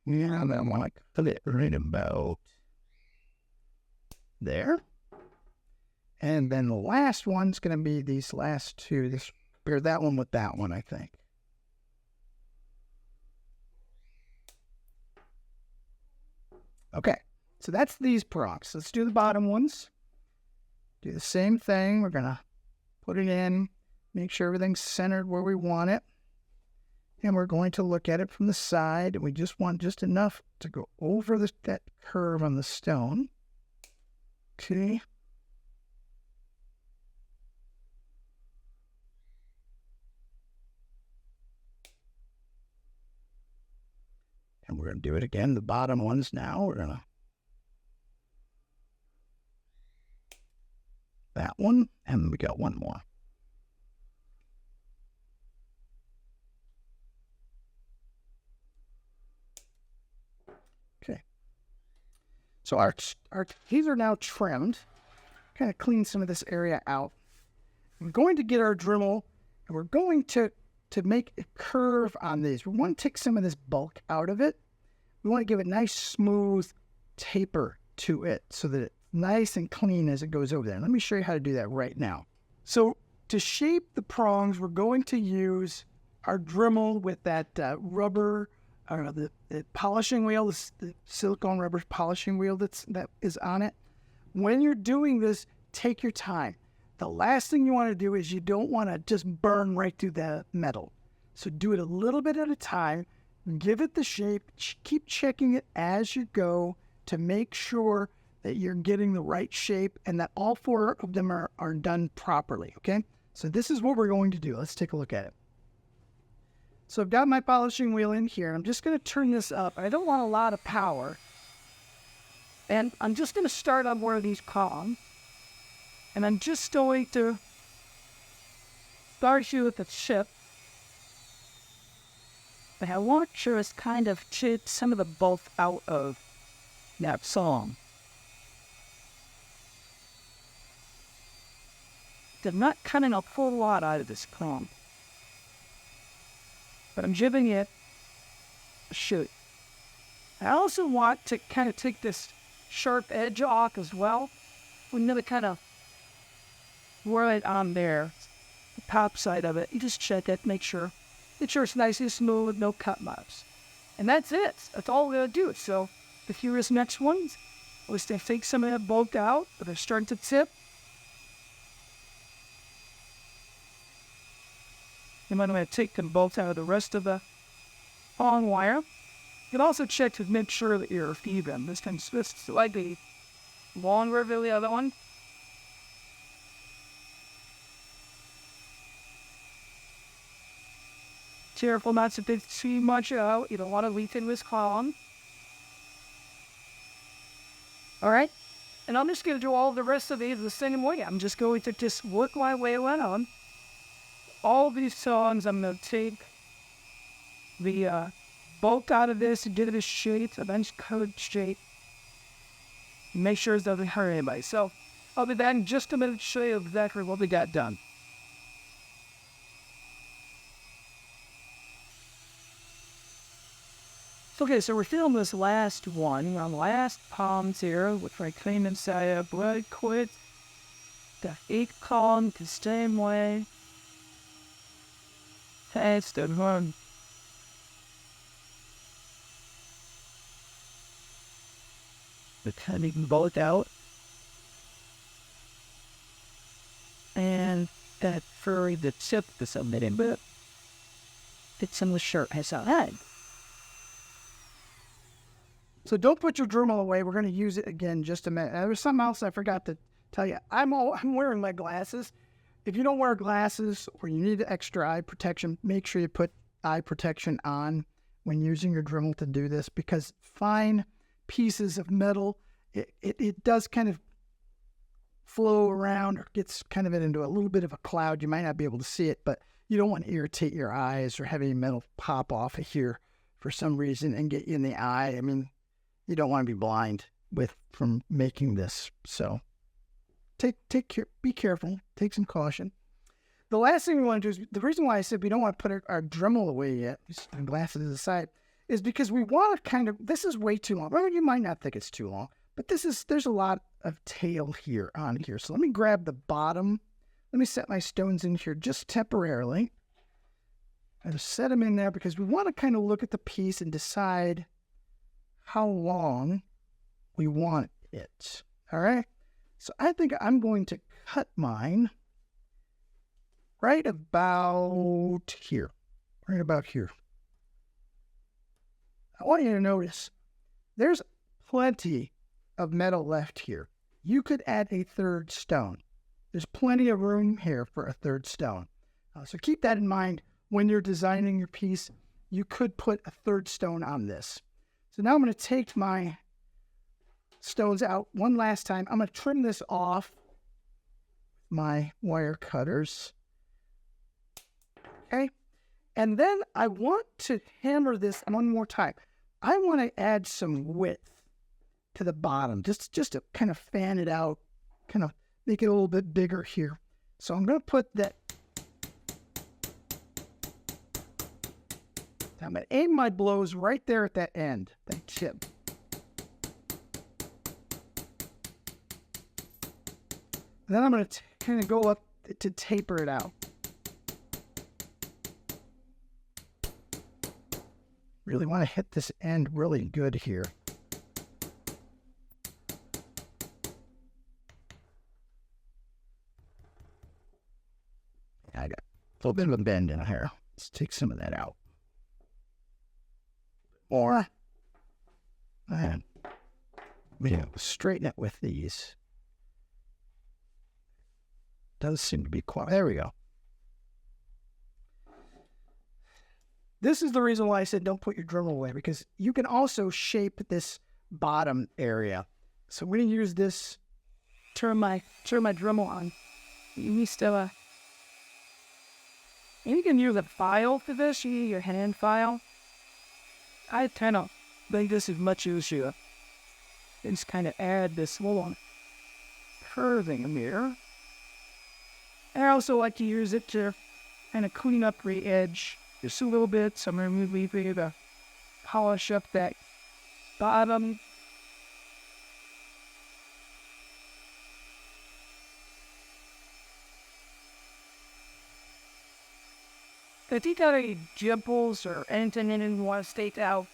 Yeah, and then I want to put it right about there. And then the last one's going to be these last two. This, pair that one with that one, I think. Okay, so that's these prongs. Let's do the bottom ones. Do the same thing. We're going to put it in, make sure everything's centered where we want it. And we're going to look at it from the side. We just want just enough to go over that curve on the stone. Okay. And we're going to do it again, the bottom ones now. We're going to that one, and we got one more. Okay. So our these are now trimmed. Kind of clean some of this area out. We're going to get our Dremel, and we're going to make a curve on these. We want to take some of this bulk out of it. We want to give it a nice smooth taper to it so that it's nice and clean as it goes over there. Let me show you how to do that right now. So to shape the prongs, we're going to use our Dremel with that rubber, or the polishing wheel, the silicone rubber polishing wheel that is on it. When you're doing this, take your time. The last thing you want to do is you don't want to just burn right through the metal. So do it a little bit at a time. Give it the shape. Keep checking it as you go to make sure that you're getting the right shape and that all four of them are done properly, okay? So this is what we're going to do. Let's take a look at it. So I've got my polishing wheel in here. I'm just going to turn this up. I don't want a lot of power. And I'm just going to start on one of these columns. And I'm just going to start here with the chip. But I want to just kind of chip some of the bulk out of that song. I'm not cutting a whole lot out of this column. But I'm giving it a shoot. I also want to kind of take this sharp edge off as well. We're going to kind of right on there, the top side of it. You just check it, make sure it's nice and smooth, no cut marks. And that's it. That's all we're going to do. So the furious next ones, let's take some of that bulk out, but they're starting to tip. And I'm going to take the bolt out of the rest of the long wire. You can also check to make sure that you're even. This time's slightly longer than the other one. Careful not to take too much out. You don't want to leak in this column. All right. And I'm just going to do all the rest of these the same way. I'm just going to just work my way around. All these songs, I'm going to take the bulk out of this and do this shape, a nice code shape. Make sure it doesn't hurt anybody. So I'll be back in just a minute to show you exactly what we got done. Okay, so we're filming this last one, on the last palms here, which I clean inside a blood quit. The 8 column the same way. That's the one. The cutting both out. And that furry the tip is a little bit. It's in the shirt has a head. So don't put your Dremel away. We're going to use it again just a minute. There was something else I forgot to tell you. I'm wearing my glasses. If you don't wear glasses or you need extra eye protection, make sure you put eye protection on when using your Dremel to do this, because fine pieces of metal, it does kind of flow around or gets kind of into a little bit of a cloud. You might not be able to see it, but you don't want to irritate your eyes or have any metal pop off of here for some reason and get you in the eye. I mean, you don't want to be blind from making this. So take care, be careful, take some caution. The last thing we want to do is, the reason why I said we don't want to put our Dremel away yet, just the glasses aside, is because we want to this is way too long. Well, you might not think it's too long, but there's a lot of tail here on here. So let me grab the bottom. Let me set my stones in here just temporarily. I just set them in there because we want to kind of look at the piece and decide how long we want it. All right. So I think I'm going to cut mine right about here. Right about here. I want you to notice there's plenty of metal left here. You could add a third stone. There's plenty of room here for a third stone. So keep that in mind when you're designing your piece. You could put a third stone on this. So now I'm going to take my stones out one last time. I'm going to trim this off with my wire cutters. Okay. And then I want to hammer this one more time. I want to add some width to the bottom, just to kind of fan it out, kind of make it a little bit bigger here. So I'm going to put that. I'm going to aim my blows right there at that end, that tip. And then I'm going to kind of go up to taper it out. Really want to hit this end really good here. I got a little bit of a bend in here. Let's take some of that out. More. And straighten it with these. Does seem to be quite. There we go. This is the reason why I said don't put your Dremel away, because you can also shape this bottom area. So I'm going to use this. Turn my Dremel on. You can use a file for this. You use your hand file. I kind of think this is much easier. Just kind of add this little curving here. I also like to use it to kind of clean up the edge just a little bit. So I'm going to leave it to polish up that bottom. If you got any dimples or anything in it you want to stake out,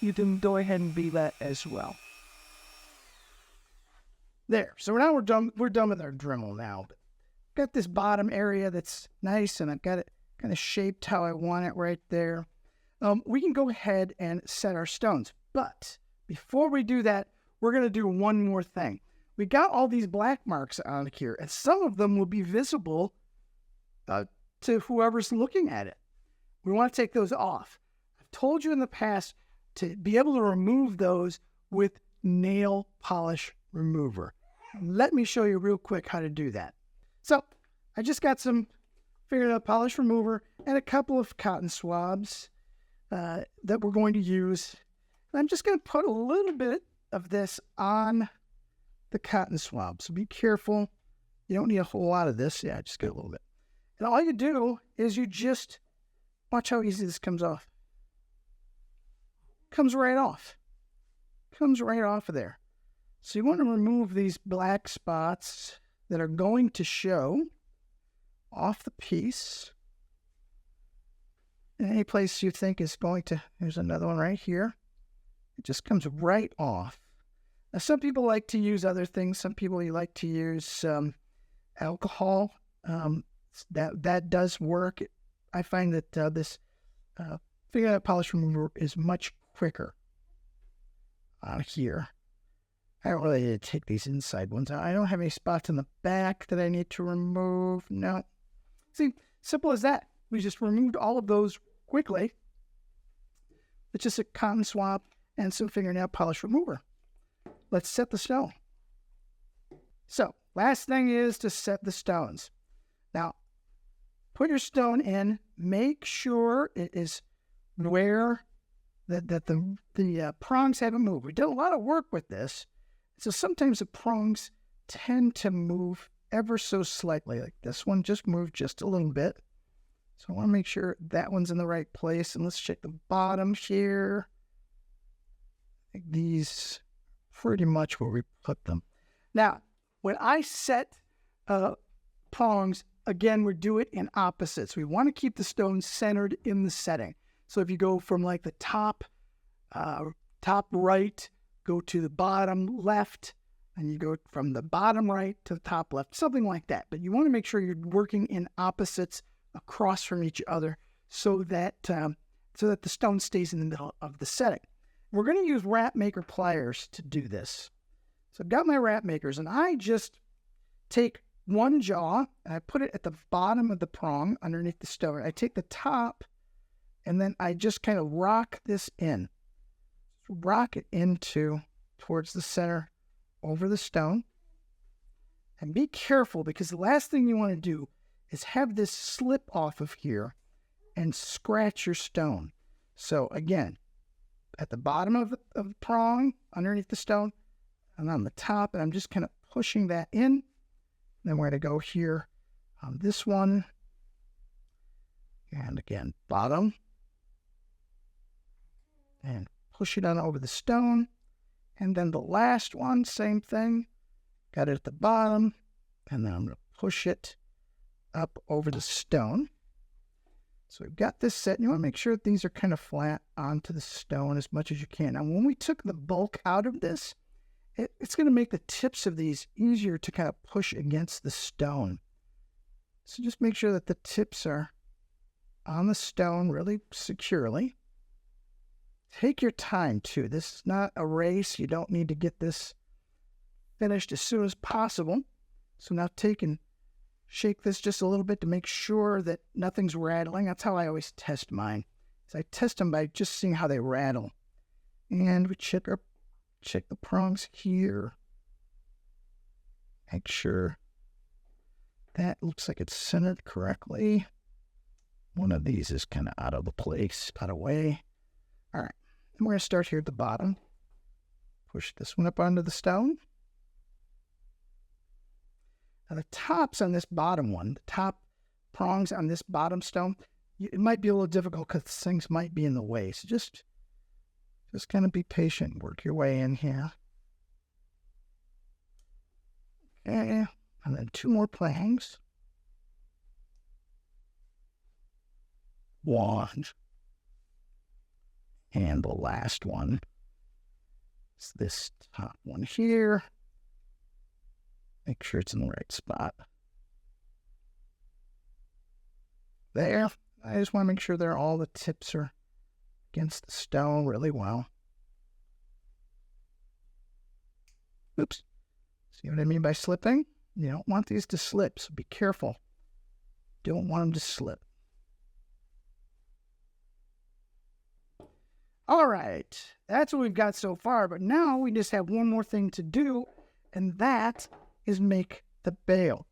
you can go ahead and be that as well. There. So now we're done. We're done with our Dremel now. But got this bottom area that's nice, and I've got it kind of shaped how I want it right there. We can go ahead and set our stones. But before we do that, we're going to do one more thing. We got all these black marks on here, and some of them will be visible to whoever's looking at it. We want to take those off. I've told you in the past to be able to remove those with nail polish remover. Let me show you real quick how to do that. So I just got some fingernail polish remover and a couple of cotton swabs that we're going to use. And I'm just going to put a little bit of this on the cotton swab. So be careful. You don't need a whole lot of this. Yeah, just get a little bit. And all you do is you just watch how easy this comes off. Comes right off. Comes right off of there. So you want to remove these black spots that are going to show off the piece. In any place you think is going to, there's another one right here. It just comes right off. Now, some people like to use other things. Some people like to use alcohol. That does work. I find that this fingernail polish remover is much quicker on here. I don't really need to take these inside ones out. I don't have any spots in the back that I need to remove. No. See, simple as that. We just removed all of those quickly. It's just a cotton swab and some fingernail polish remover. Let's set the stone. So, last thing is to set the stones. Now, put your stone in. Make sure it is where that the prongs haven't moved. We did a lot of work with this, so sometimes the prongs tend to move ever so slightly. Like this one just moved just a little bit. So I want to make sure that one's in the right place. And let's check the bottom here. I think these pretty much where we put them. Now, when I set prongs, again, we do it in opposites. We want to keep the stone centered in the setting. So if you go from like the top right, go to the bottom left, and you go from the bottom right to the top left, something like that. But you want to make sure you're working in opposites across from each other so that the stone stays in the middle of the setting. We're going to use WrapMaker pliers to do this. So I've got my WrapMakers, and I just take one jaw and I put it at the bottom of the prong underneath the stone. I take the top and then I just kind of rock this in. Rock it into towards the center over the stone. And be careful, because the last thing you want to do is have this slip off of here and scratch your stone. So again, at the bottom of the prong underneath the stone and on the top, and I'm just kind of pushing that in. Then we're going to go here on this one. And again, bottom. And push it on over the stone. And then the last one, same thing. Got it at the bottom. And then I'm going to push it up over the stone. So we've got this set. And you want to make sure that these are kind of flat onto the stone as much as you can. Now, when we took the bulk out of this, it's going to make the tips of these easier to kind of push against the stone. So just make sure that the tips are on the stone really securely. Take your time too. This is not a race. You don't need to get this finished as soon as possible. So now take and shake this just a little bit to make sure that nothing's rattling. That's how I always test mine. So I test them by just seeing how they rattle. And we check the prongs here. Make sure that looks like it's centered correctly. One of these is kind of out of the place, out of way. All right, and we're going to start here at the bottom. Push this one up onto the stone. Now the tops on this bottom one, the top prongs on this bottom stone, it might be a little difficult because things might be in the way. So just kind of be patient. Work your way in here. Okay, and then two more prongs. One. And the last one is this top one here. Make sure it's in the right spot. There. I just want to make sure all the tips are against the stone really well. Oops. See what I mean by slipping? You don't want these to slip, so be careful. Don't want them to slip. All right, that's what we've got so far, but now we just have one more thing to do, and that is make the bail.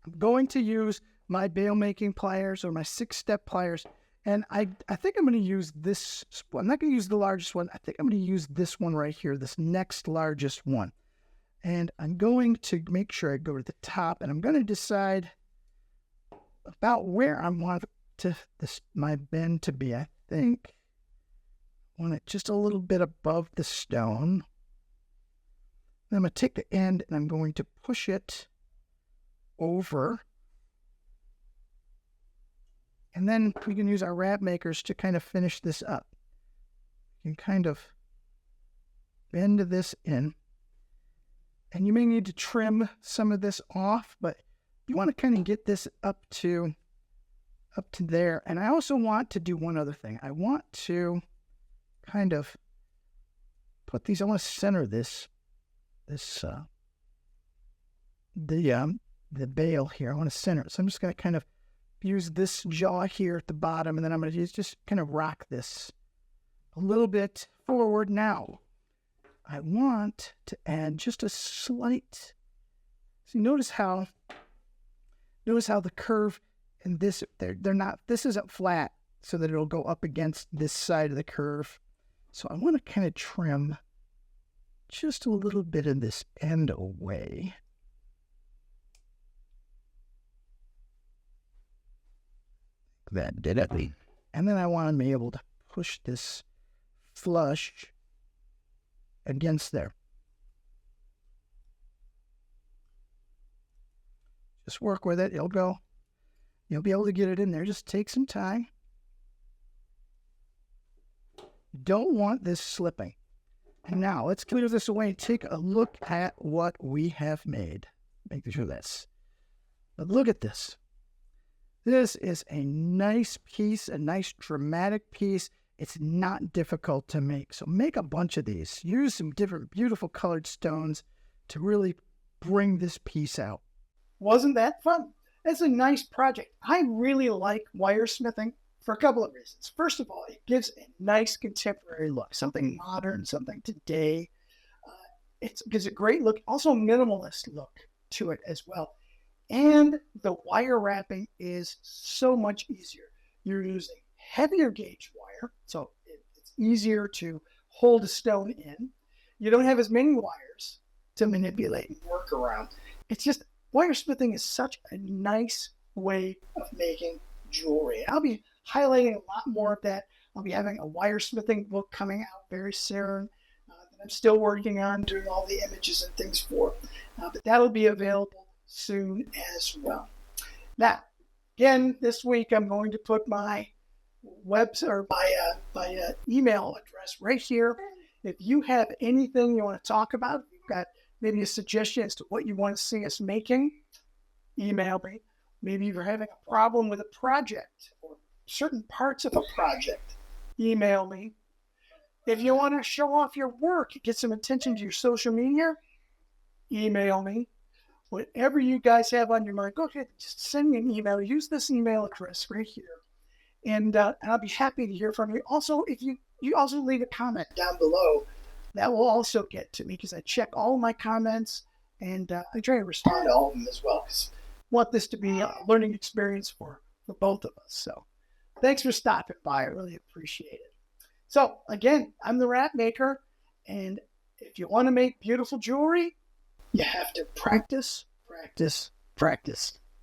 I'm going to use my bail making pliers or my 6-step pliers, and I think I'm going to use this. I'm not going to use the largest one. I think I'm going to use this one right here, this next largest one. And I'm going to make sure I go to the top, and I'm going to decide about where I want my bend to be. I think I want it just a little bit above the stone. Then I'm going to take the end and I'm going to push it over. And then we can use our WrapMakers to kind of finish this up. You can kind of bend this in. And you may need to trim some of this off, but you want to kind of get this up to there. And I also want to do one other thing. I want to kind of put these, I want to center the bail here. I want to center it. So I'm just going to kind of use this jaw here at the bottom, and then I'm going to just kind of rock this a little bit forward. Now, I want to add just a slight, see, notice how the curve and this, they're not, this isn't flat so that it'll go up against this side of the curve. So I want to kind of trim just a little bit of this end away. That did it. And then I want to be able to push this flush against there. Just work with it. It'll go. You'll be able to get it in there. Just take some time. You don't want this slipping. And now let's clear this away and take a look at what we have made. Make sure that's. But look at this. This is a nice piece, a nice dramatic piece. It's not difficult to make. So make a bunch of these. Use some different beautiful colored stones to really bring this piece out. Wasn't that fun? It's a nice project. I really like wiresmithing for a couple of reasons. First of all, it gives a nice contemporary look, something modern, something today. It gives a great look, also a minimalist look to it as well. And the wire wrapping is so much easier. You're using heavier gauge wire, so it's easier to hold a stone in. You don't have as many wires to manipulate and work around. It's just, wiresmithing is such a nice way of making jewelry. I'll be highlighting a lot more of that. I'll be having a wiresmithing book coming out very soon that I'm still working on, doing all the images and things for. But that'll be available soon as well. Now, again, this week I'm going to put my my email address right here. If you have anything you want to talk about, if you've got maybe a suggestion as to what you want to see us making, email me. Maybe you're having a problem with a project or certain parts of a project, email me. If you want to show off your work, get some attention to your social media, email me. Whatever you guys have on your mind, go ahead, just send me an email. Use this email address right here. And I'll be happy to hear from you. Also, if you also leave a comment down below, that will also get to me because I check all my comments and I try to respond to all of them as well because I want this to be a learning experience for both of us. So thanks for stopping by. I really appreciate it. So again, I'm the WrapMaker, and if you want to make beautiful jewelry, you have to practice, practice, practice.